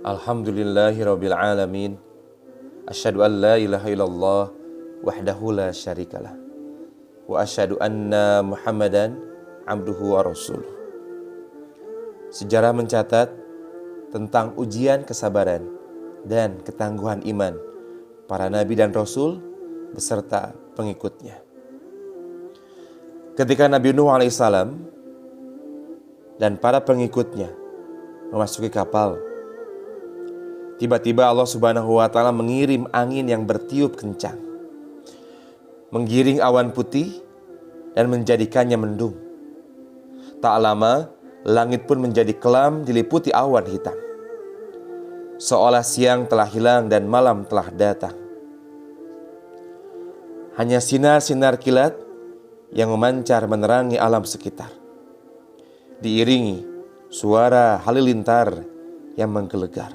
Alhamdulillahirabbil alamin. Asyhadu an la ilaha illallah wahdahu la syarikalah. Wa asyhadu anna Muhammadan abduhu wa rasuluh. Sejarah mencatat tentang ujian kesabaran dan ketangguhan iman para nabi dan rasul beserta pengikutnya. Ketika Nabi Nuh alaihissalam dan para pengikutnya memasuki kapal, tiba-tiba Allah Subhanahu wa Ta'ala mengirim angin yang bertiup kencang, menggiring awan putih dan menjadikannya mendung. Tak lama, langit pun menjadi kelam diliputi awan hitam, seolah siang telah hilang dan malam telah datang. Hanya sinar-sinar kilat yang memancar menerangi alam sekitar, diiringi suara halilintar yang menggelegar,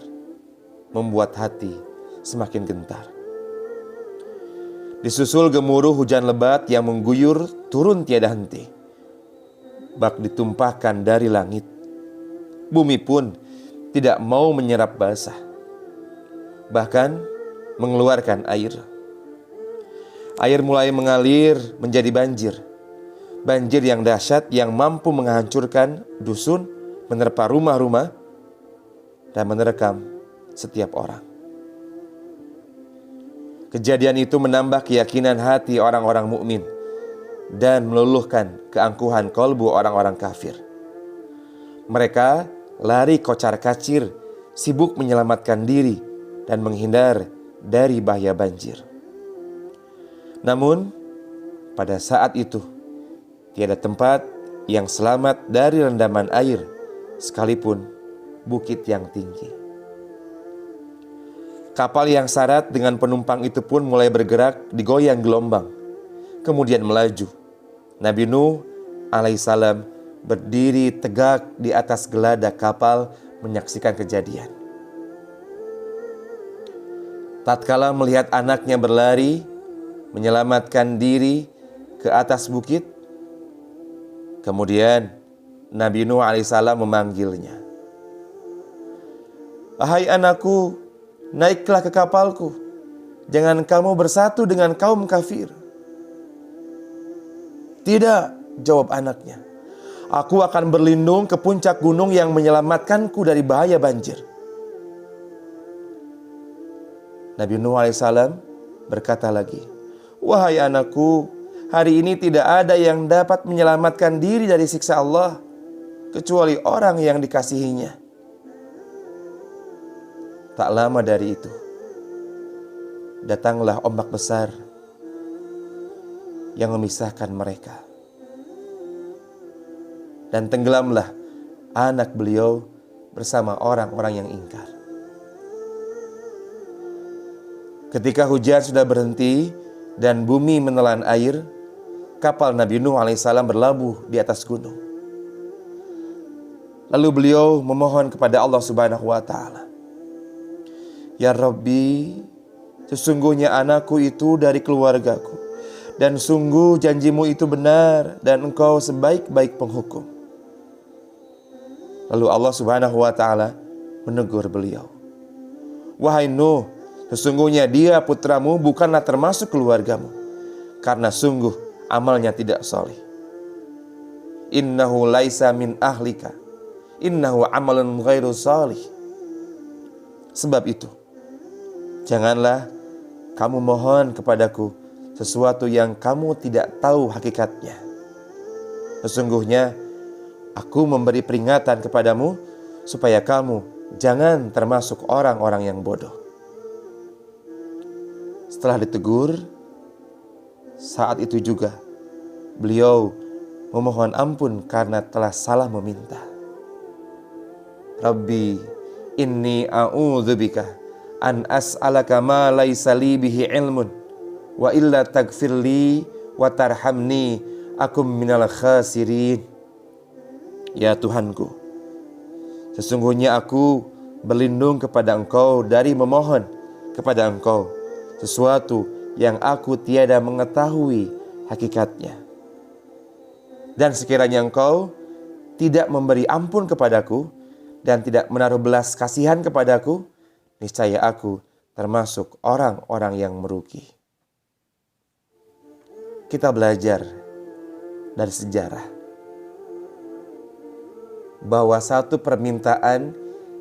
membuat hati semakin gentar. Disusul gemuruh hujan lebat yang mengguyur turun tiada henti, bak ditumpahkan dari langit. Bumi pun tidak mau menyerap basah, bahkan mengeluarkan air. Air mulai mengalir menjadi banjir. Banjir yang dahsyat yang mampu menghancurkan dusun, menerpa rumah-rumah, dan menerkam setiap orang. Kejadian itu menambah keyakinan hati orang-orang mukmin dan meluluhkan keangkuhan kolbu orang-orang kafir. Mereka lari kocar-kacir, sibuk menyelamatkan diri dan menghindar dari bahaya banjir. Namun, pada saat itu, tiada tempat yang selamat dari rendaman air, sekalipun bukit yang tinggi. Kapal yang syarat dengan penumpang itu pun mulai bergerak digoyang gelombang, kemudian melaju. Nabi Nuh alaihissalam berdiri tegak di atas geladak kapal menyaksikan kejadian. Tatkala melihat anaknya berlari menyelamatkan diri ke atas bukit, kemudian Nabi Nuh alaihissalam memanggilnya. "Ahai anakku, naiklah ke kapalku. Jangan kamu bersatu dengan kaum kafir." "Tidak," jawab anaknya. "Aku akan berlindung ke puncak gunung yang menyelamatkanku dari bahaya banjir." Nabi Nuh alaihissalam berkata lagi, "Wahai anakku, hari ini tidak ada yang dapat menyelamatkan diri dari siksa Allah kecuali orang yang dikasihinya." Tak lama dari itu, datanglah ombak besar yang memisahkan mereka, dan tenggelamlah anak beliau bersama orang-orang yang ingkar. Ketika hujan sudah berhenti dan bumi menelan air, kapal Nabi Nuh alaihissalam berlabuh di atas gunung. Lalu beliau memohon kepada Allah Subhanahu wa Ta'ala, "Ya Rabbi, sesungguhnya anakku itu dari keluargaku, dan sungguh janjimu itu benar, dan engkau sebaik-baik penghukum." Lalu Allah Subhanahu wa Ta'ala menegur beliau, "Wahai Nuh, sesungguhnya dia putramu bukanlah termasuk keluargamu, karena sungguh amalnya tidak soleh. Innahu laisa min ahlika, innahu amalun ghairu salih." Sebab itu, janganlah kamu mohon kepadaku sesuatu yang kamu tidak tahu hakikatnya. Sesungguhnya aku memberi peringatan kepadamu supaya kamu jangan termasuk orang-orang yang bodoh. Setelah ditegur, saat itu juga beliau memohon ampun karena telah salah meminta. "Rabbi, inni a'udzubika an as'alaka ma laisa li bihi ilmun, wa illa taghfirli wa tarhamni akum minal khasirin." Ya Tuhanku, sesungguhnya aku berlindung kepada Engkau dari memohon kepada Engkau sesuatu yang aku tiada mengetahui hakikatnya. Dan sekiranya Engkau tidak memberi ampun kepadaku, dan tidak menaruh belas kasihan kepadaku, niscaya aku termasuk orang-orang yang merugi. Kita belajar dari sejarah bahwa satu permintaan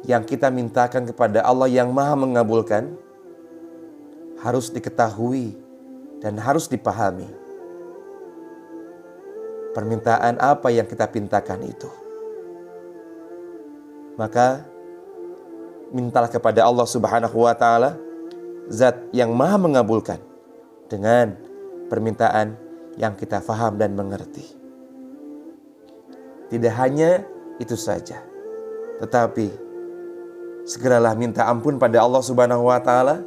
yang kita mintakan kepada Allah yang Maha mengabulkan harus diketahui dan harus dipahami. Permintaan apa yang kita pintakan itu? Maka mintalah kepada Allah Subhanahu wa Ta'ala, Zat yang Maha mengabulkan, dengan permintaan yang kita faham dan mengerti. Tidak hanya itu saja, tetapi segeralah minta ampun pada Allah Subhanahu wa Ta'ala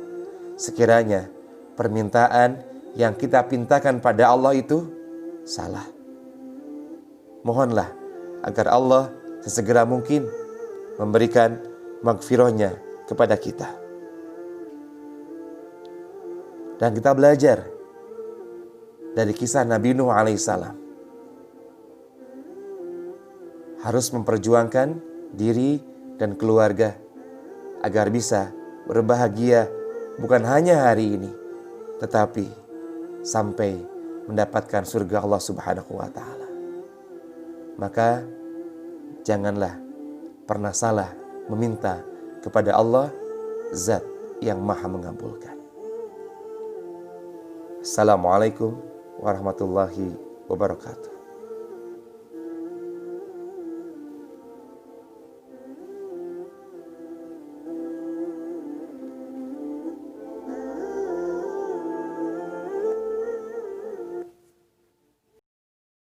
sekiranya permintaan yang kita pintakan pada Allah itu salah. Mohonlah agar Allah sesegera mungkin memberikan maghfirahnya kepada kita. Dan kita belajar dari kisah Nabi Nuh alaihissalam. Harus memperjuangkan diri dan keluarga agar bisa berbahagia bukan hanya hari ini, tetapi sampai mendapatkan surga Allah Subhanahu wa Ta'ala. Maka janganlah pernah salah meminta kepada Allah, Zat yang Maha mengabulkan. Assalamualaikum warahmatullahi wabarakatuh.